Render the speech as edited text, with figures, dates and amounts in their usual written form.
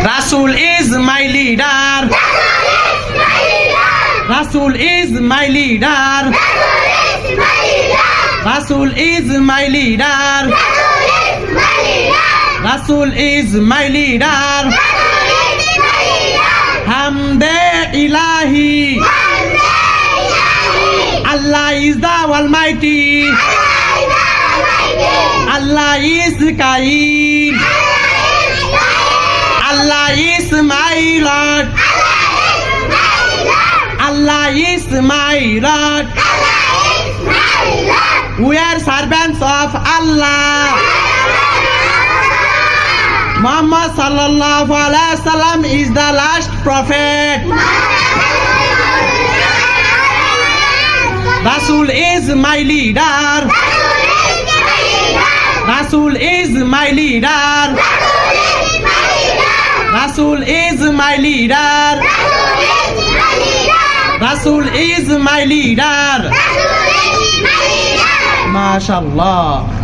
Rasul is my leader. Rasul is my leader. Rasul is my leader. Rasul is my leader. Hamde Ilahi. Allah is the Almighty. Allah is kind. Allah is my Lord. Allah is my Lord. We are servants of Allah. Muhammad sallallahu alaihi wasallam is the last prophet. Rasul is my leader. Rasul is my leader. Rasul is my leader. Rasul is my leader. MashaAllah.